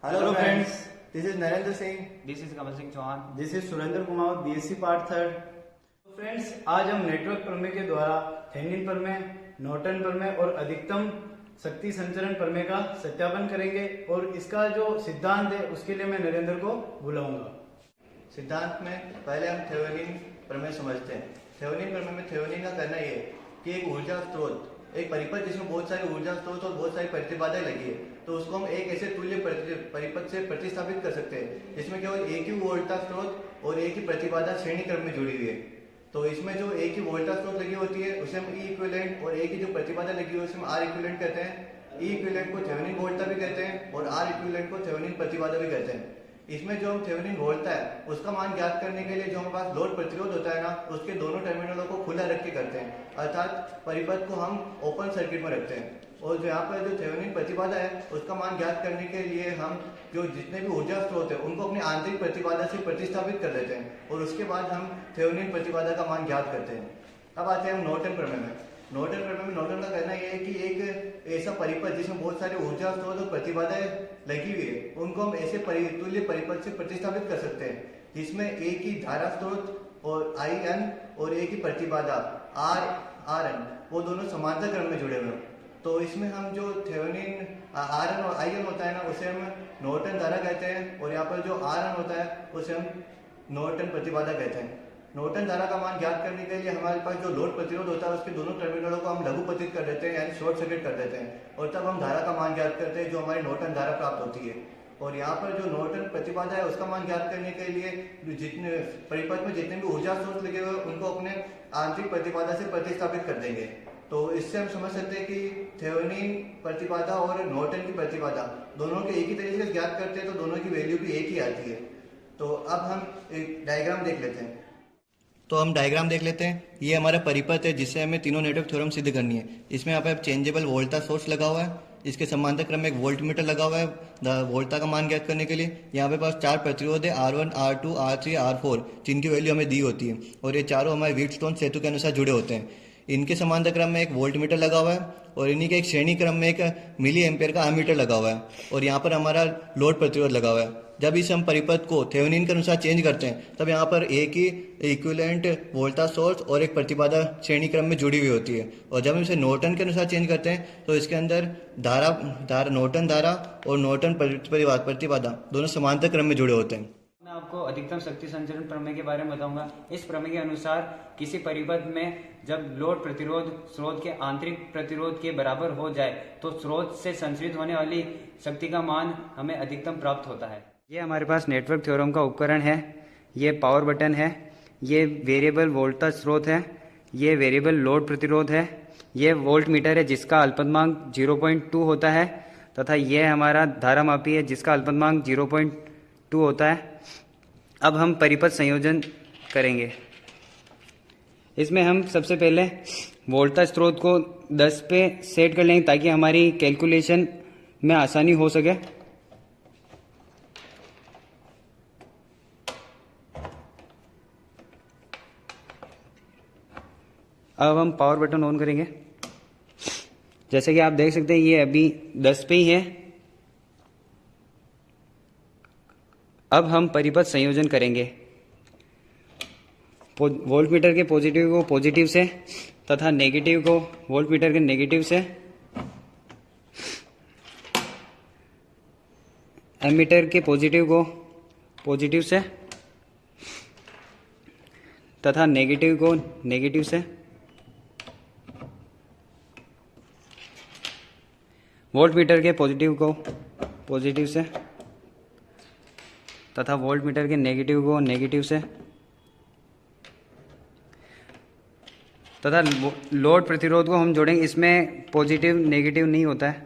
Hello friends, this is Narendra Singh. This is Kamal Singh Chauhan. This is Surendra Kumar, BSc part third. Friends, आज हम network प्रमेय के द्वारा थेवेनिन प्रमेय, नॉर्टन प्रमेय और अधिकतम शक्ति संचरण प्रमेय का सत्यापन करेंगे और इसका जो सिद्धांत है उसके लिए मैं नरेंद्र को बुलाऊंगा। सिद्धांत में पहले हम थेवेनिन प्रमेय समझते हैं। थेवेनिन प्रमेय में थेवेनिन का कहना ये कि एक ऊर्जा स्रोत, एक परिपथ जिसमें बहुत सारी ऊर्जा स्रोत और बहुत सारी प्रतिबाधाएं लगी है, तो उसको हम एक ऐसे तुल्य परिपथ से प्रतिस्थापित कर सकते हैं जिसमें केवल एक ही वोल्टा स्रोत और एक ही प्रतिबाधा श्रेणी क्रम में जुड़ी हुई है। तो इसमें जो एक ही वोल्टा स्रोत लगी होती है उसे हम ई इक्विवेलेंट और एक ही जो प्रतिबाधा लगी हुई है उसे हम आर इक्विवेलेंट कहते हैं। ई इक्विवेलेंट को थेवेनिन वोल्टा भी कहते हैं और आर इक्विवेलेंट को थेवेनिन प्रतिबाधा भी कहते हैं। इसमें जो हम थेवेनिन वोल्टा है उसका मान ज्ञात करने के लिए जो हमारे पास लोड प्रतिरोध होता है ना, उसके दोनों टर्मिनलों को खुला रख के करते हैं, अर्थात परिपथ को हम ओपन सर्किट में रखते हैं। और जो यहाँ पर जो थेवेनिन प्रतिबाधा है उसका मान ज्ञात करने के लिए हम जो जितने भी ऊर्जा स्रोत है उनको अपनी आंतरिक प्रतिबाधा से प्रतिस्थापित कर देते हैं और उसके बाद हम थेवेनिन प्रतिबाधा का मान ज्ञात करते हैं। अब आते हैं हम नॉर्टन प्रमेय में। नॉर्टन प्रमेय में नॉर्टन का कहना यह है कि एक ऐसा परिपथ जिसमें बहुत सारे ऊर्जा स्रोत और प्रतिबाधाएं लगी हुई है उनको हम ऐसे तुल्य परिपथ से प्रतिस्थापित कर सकते हैं जिसमें एक ही धारा स्रोत और आई एन और एक ही प्रतिबाधा आर एन वो दोनों समांतर क्रम में जुड़े हुए हैं। तो इसमें हम जो थेवेनिन आर एन और आई एन होता है ना उसे हम नॉर्टन धारा कहते हैं और यहाँ पर जो आर एन होता है उसे हम नॉर्टन प्रतिबाधा कहते हैं। नॉर्टन धारा का मान ज्ञात करने के लिए हमारे पास जो लोड प्रतिरोध होता है उसके दोनों टर्मिनलों को हम लघुपतित कर देते हैं, यानी शॉर्ट सर्किट कर देते हैं और तब हम धारा का मान ज्ञात करते हैं जो हमारी नॉर्टन धारा प्राप्त होती है। और यहाँ पर जो नॉर्टन प्रतिबाधा है उसका मान ज्ञात करने के लिए जितने परिपथ में जितने भी ऊर्जा स्रोत लगे हुए उनको अपने आंतरिक प्रतिबाधा से प्रतिस्थापित कर देंगे। तो इससे हम समझ सकते हैं कि थेवेनिन प्रतिबाधा और नॉर्टन की प्रतिबाधा दोनों के एक ही तरीके से ज्ञात करते हैं तो दोनों की वैल्यू भी एक ही आती है। तो अब हम एक डायग्राम देख लेते हैं। तो हम डायग्राम देख लेते हैं। ये हमारा परिपथ है जिससे हमें तीनों नेटवर्क थ्योरम सिद्ध करनी है। इसमें यहाँ पे चेंजेबल वोल्टा सोर्स लगा हुआ है, इसके समांतर क्रम में एक वोल्ट मीटर लगा हुआ है वोल्टा का मान ज्ञात करने के लिए। यहाँ पे पास चार प्रतिरोध है R1, R2, R3, R4 जिनकी वैल्यू हमें दी होती है और ये चारों हमारे व्हीटस्टोन सेतु के अनुसार जुड़े होते हैं। इनके समांतर क्रम में एक वोल्ट मीटर लगा हुआ है और इन्हीं के एक श्रेणी क्रम में एक मिली एम्पेयर का एमीटर लगा हुआ है और यहाँ पर हमारा लोड प्रतिरोध लगा हुआ है। जब इस हम परिपथ को थेवेनिन के अनुसार चेंज करते हैं तब यहाँ पर एक ही इक्विवेलेंट वोल्टा सोर्स और एक प्रतिबाधा श्रेणी क्रम में जुड़ी हुई होती है। और जब हम इसे नॉर्टन के अनुसार चेंज करते हैं तो इसके अंदर नॉर्टन धारा और नॉर्टन प्रतिबाधा दोनों समांतर क्रम में जुड़े होते हैं। मैं आपको अधिकतम शक्ति संचरण प्रमेय के बारे में बताऊंगा। इस प्रमेय के अनुसार किसी परिपथ में जब लोड प्रतिरोध स्रोत के आंतरिक प्रतिरोध के बराबर हो जाए तो स्रोत से संचरित होने वाली शक्ति का मान हमें अधिकतम प्राप्त होता है। ये हमारे पास नेटवर्क थ्योरम का उपकरण है। ये पावर बटन है, ये वेरिएबल वोल्टेज स्रोत है, ये वेरिएबल लोड प्रतिरोध है, ये वोल्ट मीटर है जिसका अल्पतमांक 0.2 होता है तथा यह हमारा धारा मापी है जिसका अल्पतमांक 0.2 होता है। अब हम परिपथ संयोजन करेंगे। इसमें हम सबसे पहले वोल्टेज स्रोत को 10 पे सेट कर लेंगे ताकि हमारी कैलकुलेशन में आसानी हो सके। अब हम पावर बटन ऑन करेंगे। जैसे कि आप देख सकते हैं ये अभी 10 पे ही है। अब हम परिपथ संयोजन करेंगे। वोल्ट मीटर के पॉजिटिव को पॉजिटिव से तथा नेगेटिव को वोल्ट मीटर के नेगेटिव से, एमीटर के पॉजिटिव को पॉजिटिव से तथा नेगेटिव को नेगेटिव से, वोल्ट मीटर के पॉजिटिव को पॉजिटिव से तथा वोल्ट मीटर के नेगेटिव को नेगेटिव से तथा लोड प्रतिरोध को हम जोड़ेंगे। इसमें पॉजिटिव नेगेटिव नहीं होता है।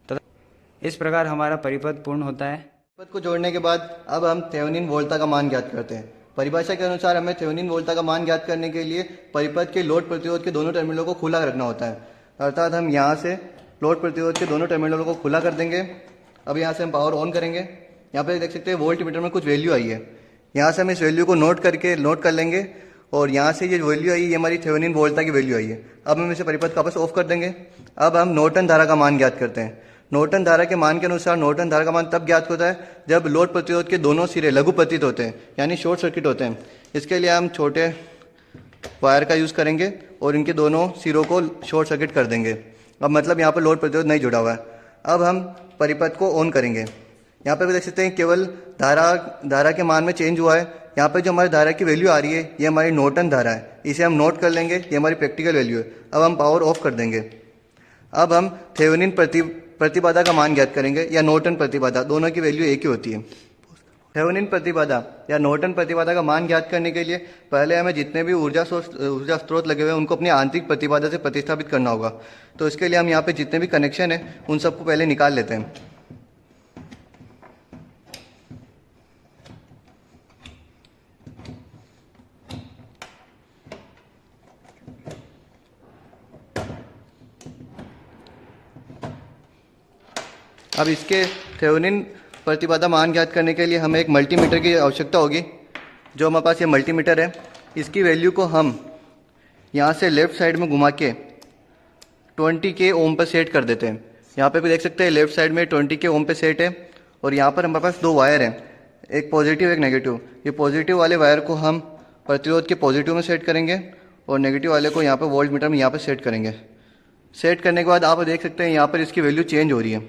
तथा इस प्रकार हमारा परिपथ पूर्ण होता है। परिपथ को जोड़ने के बाद अब हम थेवेनिन वोल्टा का मान ज्ञात करते हैं। परिभाषा के अनुसार हमें थेवेनिन वोल्टा का मान ज्ञात करने के लिए परिपथ के लोड प्रतिरोध के दोनों टर्मिनलों को खुला रखना होता है, अर्थात हम यहाँ से लोड प्रतिरोध के दोनों टर्मिनलों को खुला कर देंगे। अब यहाँ से हम पावर ऑन करेंगे। यहाँ पे देख सकते हैं वोल्ट मीटर में कुछ वैल्यू आई है। यहाँ से हम इस वैल्यू को नोट कर लेंगे और यहाँ से ये वैल्यू आई, ये हमारी थेवेनिन वोल्टा की वैल्यू आई है। अब हम इसे परिपथ का वापस ऑफ कर देंगे। अब हम नॉर्टन धारा का मान ज्ञात करते हैं। नॉर्टन धारा के मान के अनुसार नॉर्टन धारा का मान तब ज्ञात होता है जब लोड प्रतिरोध के दोनों सिरे लघु पतित होते हैं, यानी शॉर्ट सर्किट होते हैं। इसके लिए हम छोटे वायर का यूज़ करेंगे और इनके दोनों सिरों को शॉर्ट सर्किट कर देंगे। अब मतलब यहाँ पर लोड प्रतिरोध नहीं जुड़ा हुआ है। अब हम परिपथ को ऑन करेंगे। यहाँ पर भी देख सकते हैं केवल धारा के मान में चेंज हुआ है। यहाँ पर जो हमारी धारा की वैल्यू आ रही है ये हमारी नॉर्टन धारा है, इसे हम नोट कर लेंगे, ये हमारी प्रैक्टिकल वैल्यू है। अब हम पावर ऑफ कर देंगे। अब हम थेवेनिन प्रतिबाधा का मान ज्ञात करेंगे या नॉर्टन प्रतिबाधा, दोनों की वैल्यू एक ही होती है। थेवेनिन प्रतिबाधा या नॉर्टन प्रतिबाधा का मान ज्ञात करने के लिए पहले हमें जितने भी ऊर्जा स्रोत लगे हुए हैं उनको अपनी आंतरिक प्रतिबाधा से प्रतिस्थापित करना होगा। तो इसके लिए हम यहाँ पे जितने भी कनेक्शन है उन सबको पहले निकाल लेते हैं। अब इसके थेवेनिन प्रतिबाधा मान ज्ञात करने के लिए हमें एक मल्टीमीटर की आवश्यकता होगी। जो हमारे पास ये मल्टीमीटर है, इसकी वैल्यू को हम यहाँ से लेफ्ट साइड में घुमा के 20 के ओम पर सेट कर देते हैं। यहाँ पे भी देख सकते हैं लेफ्ट साइड में 20 के ओम पे सेट है और यहाँ पर हमारे पास दो वायर हैं, एक पॉजिटिव एक नेगेटिव। ये पॉजिटिव वाले वायर को हम प्रतिरोध के पॉजिटिव में सेट करेंगे और नेगेटिव वाले को यहाँ पर वोल्ट मीटर में यहाँ पर सेट करेंगे। सेट करने के बाद आप देख सकते हैं यहाँ पर इसकी वैल्यू चेंज हो रही है।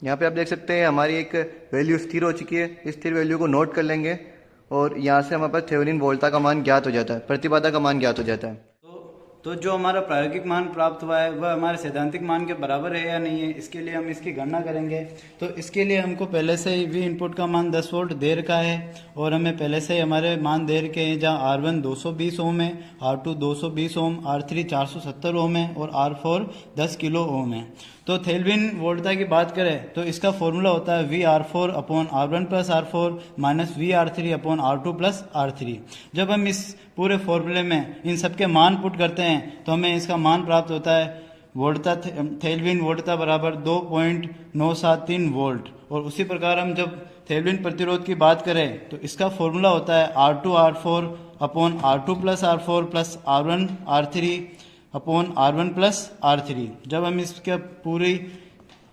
यहाँ पे आप देख सकते हैं हमारी एक वैल्यू स्थिर हो चुकी है। इस स्थिर वैल्यू को नोट कर लेंगे और यहाँ से हमारे पास थेवेनिन वोल्टा का मान ज्ञात हो जाता है, प्रतिबाधा का मान ज्ञात हो जाता है। तो जो हमारा प्रायोगिक मान प्राप्त हुआ है वह हमारे सैद्धांतिक मान के बराबर है या नहीं है, इसके लिए हम इसकी गणना करेंगे। तो इसके लिए हमको पहले से ही वी इनपुट का मान 10 वोल्ट दे रखा है और हमें पहले से ही हमारे मान दे रखे हैं, जहाँ R1 220 ओम है, R2 220 ओम, R3 470 ओम है और R4 10 किलो ओम है। तो थेवेनिन वोल्टा की बात करें तो इसका फॉर्मूला होता है VR4 upon R1 plus R4 minus VR3 upon R2 plus R3। जब हम इस पूरे फॉर्मूले में इन सब के मान पुट करते हैं तो हमें इसका मान प्राप्त होता है वोल्टा थेवेनिन वोल्टा बराबर 2.973 वोल्ट। और उसी प्रकार हम जब थेवेनिन प्रतिरोध की बात करें तो इसका फॉर्मूला होता है R2 R4 upon R2 plus R4 plus R1 R3 upon R1 plus R3। जब हम इसके पूरी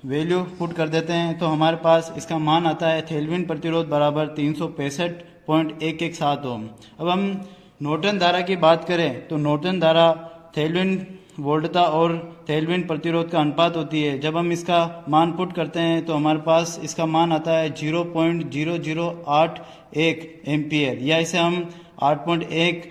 वैल्यू पुट कर देते हैं तो हमारे पास इसका मान आता है थेवेनिन प्रतिरोध बराबर 365.117 ओम। अब हम नॉर्टन धारा की बात करें तो नॉर्टन धारा थेवेनिन वोल्टा और थेवेनिन प्रतिरोध का अनुपात होती है। जब हम इसका मान पुट करते हैं तो हमारे पास इसका मान आता है 0.0081 एम्पियर, या इसे हम 8.1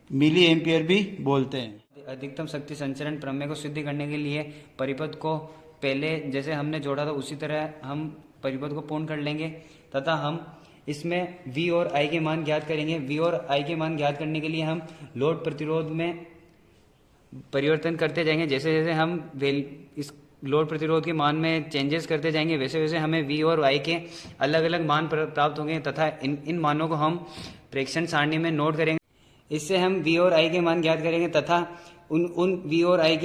मिली एम्पियर भी बोलते हैं। अधिकतम शक्ति संचरण प्रमेय को सिद्ध करने के लिए परिपथ को पहले जैसे हमने जोड़ा था उसी तरह हम परिपथ को पूर्ण कर लेंगे तथा हम इसमें V और I के मान ज्ञात करेंगे। V और I के मान ज्ञात करने के लिए हम लोड प्रतिरोध में परिवर्तन करते जाएंगे। जैसे जैसे हम इस लोड प्रतिरोध के मान में चेंजेस करते जाएंगे वैसे वैसे हमें V और I के अलग अलग मान प्राप्त होंगे तथा इन मानों को हम प्रेक्षण सारणी में नोट करेंगे। इससे हम V और I के मान ज्ञात करेंगे तथा उन V और I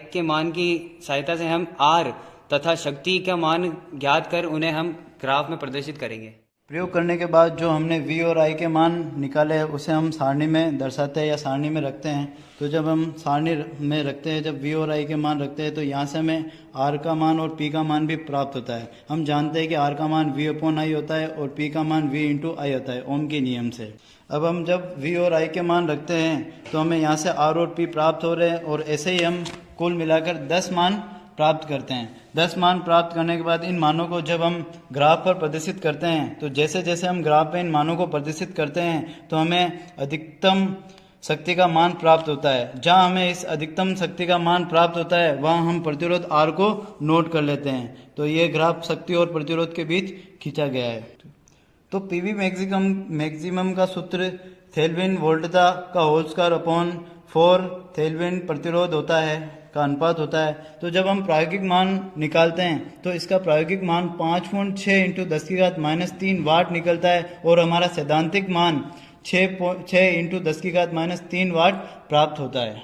के मान की सहायता से हम R तथा शक्ति का मान ज्ञात कर उन्हें हम ग्राफ में प्रदर्शित करेंगे। प्रयोग करने के बाद जो हमने V और I के मान निकाले हैं उसे हम सारणी में दर्शाते हैं या सारणी में रखते हैं। तो जब हम सारणी में रखते हैं, जब V और I के मान रखते हैं तो यहाँ से हमें R का मान और P का मान भी प्राप्त होता है। हम जानते हैं कि R का मान V अपॉन I होता है और P का मान V इंटू I होता है ओम के नियम से। अब हम जब V और I के मान रखते हैं तो हमें यहाँ से R और P प्राप्त हो रहे हैं और ऐसे ही हम कुल मिलाकर 10 मान प्राप्त करते हैं। 10 मान प्राप्त करने के बाद इन मानों को जब हम ग्राफ पर प्रदर्शित करते हैं तो जैसे जैसे हम ग्राफ पर इन मानों को प्रदर्शित करते हैं तो हमें अधिकतम शक्ति का मान प्राप्त होता है। जहाँ हमें इस अधिकतम शक्ति का मान प्राप्त होता है वहाँ हम प्रतिरोध R को नोट कर लेते हैं। तो ये ग्राफ शक्ति और प्रतिरोध के बीच खींचा गया है। तो पीवी मैक्सिमम का सूत्र थेवेनिन वोल्टा का होल स्क्वायर अपॉन 4 थेवेनिन प्रतिरोध होता है का अनुपात होता है। तो जब हम प्रायोगिक मान निकालते हैं तो इसका प्रायोगिक मान 5.6 इंटू 10⁻³ वाट निकलता है और हमारा सैद्धांतिक मान 6 इंटू 10⁻³ वाट प्राप्त होता है।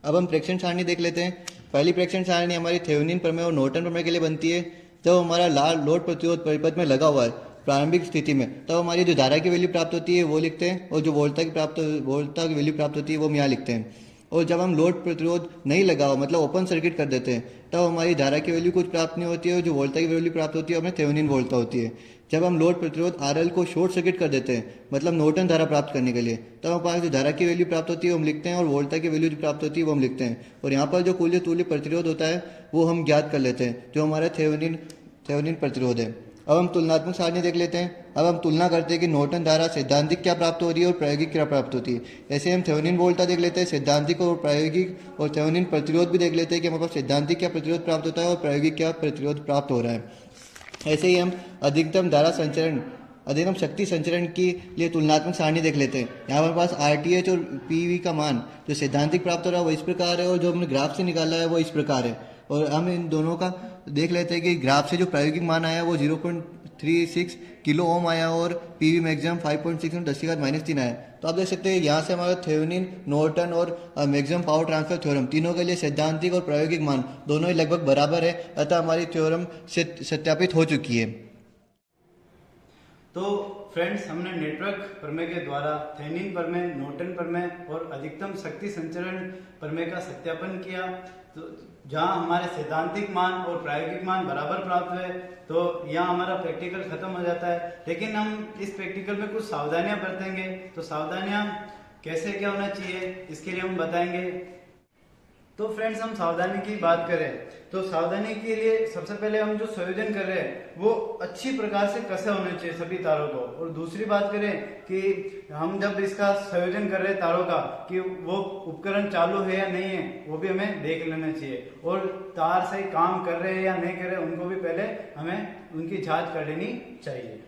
अब हम प्रेक्षण सारणी देख लेते हैं। पहली प्रेक्षण सारणी हमारी थेवेनिन प्रमेय और नॉर्टन प्रमेय के लिए बनती है। जब हमारा लोड प्रतिरोध परिपथ में लगा हुआ है प्रारंभिक स्थिति में, तब हमारी जो धारा की वैल्यू प्राप्त होती है वो लिखते हैं, और जो वोल्टता की वैल्यू प्राप्त होती है वो हम यहाँ लिखते हैं। और जब हम लोड प्रतिरोध नहीं लगा हो, मतलब ओपन सर्किट कर देते हैं, तब हमारी धारा की वैल्यू कुछ प्राप्त नहीं होती है, और जो वोल्टता की वैल्यू प्राप्त होती है हमें थेवेनिन वोल्टता होती है। जब हम लोड प्रतिरोध RL को शॉर्ट सर्किट कर देते हैं, मतलब नॉर्टन धारा प्राप्त करने के लिए, तब हमारे पास जो धारा की वैल्यू प्राप्त होती है वो हम लिखते हैं, और वोल्टता की वैल्यू जो प्राप्त होती है वो हम लिखते हैं। और यहाँ पर जो कुल तुल्य प्रतिरोध होता है वो हम ज्ञात कर लेते हैं, जो हमारा थेवेनिन प्रतिरोध है। अब हम तुलनात्मक सारणी देख लेते हैं। अब हम तुलना करते हैं कि नॉर्टन धारा सैद्धांतिक क्या प्राप्त हो रही है और प्रायोगिक क्या प्राप्त होती है। ऐसे हम थेवेनिन वोल्टता देख लेते हैं, सैद्धांतिक और प्रायोगिक, और थेवेनिन प्रतिरोध भी देख लेते हैं कि हमारे पास सैद्धांतिक क्या प्रतिरोध प्राप्त होता है और प्रायोगिक क्या प्रतिरोध प्राप्त हो रहा है। ऐसे ही हम अधिकतम शक्ति संचरण के लिए तुलनात्मक सारणी देख लेते हैं। यहाँ हमारे पास RTH और PV का मान जो सैद्धांतिक प्राप्त हो रहा है वो इस प्रकार है, और जो हमने ग्राफ से निकाला है वो इस प्रकार है। और हम इन दोनों का देख लेते हैं कि ग्राफ से जो प्रायोगिक मान आया वो 0.36 किलो ओम आया, और PV मैक्सिमम 5.6 × 10⁻³ आया। तो आप देख सकते हैं यहाँ से हमारा थेवेनिन, नॉर्टन और मैक्सिमम पावर ट्रांसफर थ्योरम तीनों के लिए सैद्धांतिक और प्रायोगिक मान दोनों ही लगभग बराबर है, अतः हमारी थ्योरम सत्यापित हो चुकी है। तो फ्रेंड्स, हमने नेटवर्क प्रमेय के द्वारा थेवेनिन प्रमेय, नॉर्टन प्रमेय और अधिकतम शक्ति संचरण प्रमेय का सत्यापन किया। तो जहां हमारे सैद्धांतिक मान और प्रायोगिक मान बराबर प्राप्त हुए, तो यहाँ हमारा प्रैक्टिकल खत्म हो जाता है। लेकिन हम इस प्रैक्टिकल में कुछ सावधानियां बरतेंगे। तो सावधानियां कैसे क्या होना चाहिए इसके लिए हम बताएंगे। तो फ्रेंड्स, हम सावधानी की बात करें तो सावधानी के लिए सबसे पहले हम जो संयोजन कर रहे हैं वो अच्छी प्रकार से कसे होने चाहिए सभी तारों को। और दूसरी बात करें कि हम जब इसका संयोजन कर रहे हैं तारों का, कि वो उपकरण चालू है या नहीं है वो भी हमें देख लेना चाहिए। और तार सही काम कर रहे हैं या नहीं कर रहे उनको भी पहले हमें उनकी जांच कर लेनी चाहिए।